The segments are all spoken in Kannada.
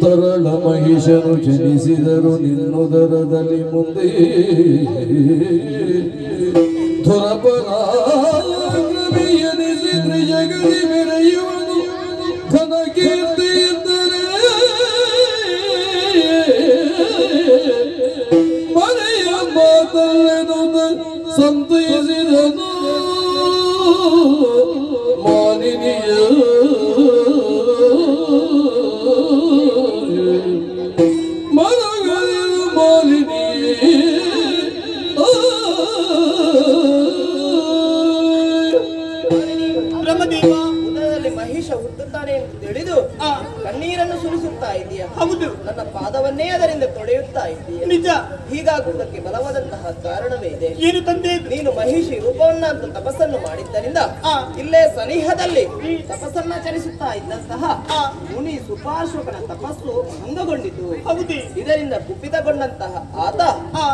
ತರಳ ಮಹಿಷನು ಜನಿಸಿದರು ನಿನ್ನುದರದಲ್ಲಿ ಮುಂದೆ ಧುರಪರಾಗಮಿಯನಿಸಿದ್ರೆ ಜಗದಿ ಮೆರೆಯುವನು ಧನ ಕೀರ್ತಿ ಇದ್ದರೆ ಮನೆಯ ಮಾತಲ್ಲೆನುದ ಸಂತೈಸಿದನು ಮಾಲಿನಿಯ ಮನಗಲಿರು ಮಾಲಿನಿ ಬ್ರಹ್ಮದೇವ ಉದರದಲ್ಲಿ ಮಹಿಷ ಹುಟ್ಟುತ್ತಾನೆ ಎಂದು ತಿಳಿದು ಕಣ್ಣೀರನ್ನು ಸುರಿಸುತ್ತಾ ಇದೆಯಾ? ಹೌದು. ನನ್ನ ಪಾದವನ್ನೇ ಅದರಿಂದ ತೊಳೆಯುತ್ತಾ ಇದೆಯಾ? ನಿಜ. ಹೀಗಾಗುವುದಕ್ಕೆ ಬಲವಾದಂತಹ ಕಾರಣವೇ ಇದೆ. ಏನು ತಂದೆ? ನೀನು ಮಹಿಷಿ ರೂಪವನ್ನ ಅಂತ ತಪಸ್ಸನ್ನು ಮಾಡಿದ್ದರಿಂದ ಇಲ್ಲೇ ಸನಿಹದಲ್ಲಿ ತಪಸ್ಸನ್ನಾಚರಿಸುತ್ತಾ ಇದ್ದಂತಹ ಮುನಿ ಸುಪಾರ್ಶ್ವಕನ ತಪಸ್ಸು ಭಂಗಗೊಂಡಿತು. ಹೌದು. ಇದರಿಂದ ಕುಪಿತಗೊಂಡಂತಹ ಆತ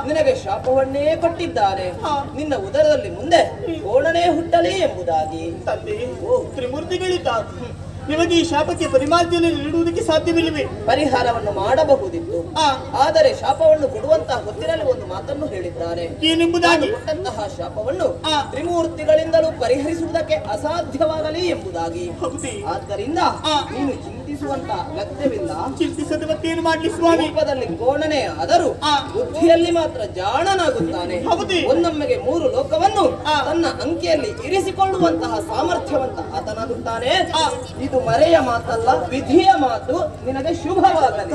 ನಿನಗೆ ಶಾಪವನ್ನೇ ಕೊಟ್ಟಿದ್ದಾನೆ. ನಿನ್ನ ಉದರದಲ್ಲಿ ಮುಂದೆ ಕೋಣನೇ ಹುಟ್ಟಲಿ ಎಂಬುದಾಗಿ. ತಂದೆ, ತ್ರಿಮೂರ್ತಿಗಳಿದ್ದಾರೆ. ನಿಮಗೆ ಈ ಶಾಪಕ್ಕೆ ಪರಿಮಾರ್ಜನೆ ನೀಡುವುದಕ್ಕೆ ಸಾಧ್ಯವಿಲ್ಲವೇ? ಪರಿಹಾರವನ್ನು ಮಾಡಬಹುದಿತ್ತು. ಆದರೆ ಶಾಪವನ್ನು ಕೊಡುವಂತಹ ಹೊತ್ತಿನಲ್ಲಿ ಒಂದು ಮಾತನ್ನು ಹೇಳಿದ್ದಾರೆ. ಏನೆಂಬುದಾಗಿ? ಕೊಟ್ಟಂತಹ ಶಾಪವನ್ನು ತ್ರಿಮೂರ್ತಿಗಳಿಂದಲೂ ಪರಿಹರಿಸುವುದಕ್ಕೆ ಅಸಾಧ್ಯವಾಗಲಿ ಎಂಬುದಾಗಿ. ಆದ್ದರಿಂದ ನೀನು ಚಿಂತಿಸುವಂತ ಅಗತ್ಯವಿಲ್ಲ. ಚಿಂತಿಸದ ಮತ್ತೇನು ಮಾಡಲಿ ಸ್ವಾಮಿ? ರೂಪದಲ್ಲಿ ಕೋಣನೆ ಆದರೂ ಬುದ್ಧಿಯಲ್ಲಿ ಮಾತ್ರ ಜಾಣನಾಗುತ್ತಾನೆ. ಒಂದೊಮ್ಮೆಗೆ 3 ಲೋಕವನ್ನು ತನ್ನ ಅಂಕೆಯಲ್ಲಿ ಇರಿಸಿಕೊಳ್ಳುವಂತಹ ಸಾಮರ್ಥ್ಯವಂತ ಆತನಾಗುತ್ತಾನೆ. ಇದು ಮರೆಯ ಮಾತಲ್ಲ, ವಿಧಿಯ ಮಾತು. ನಿನಗೆ ಶುಭವಾಗಲಿ.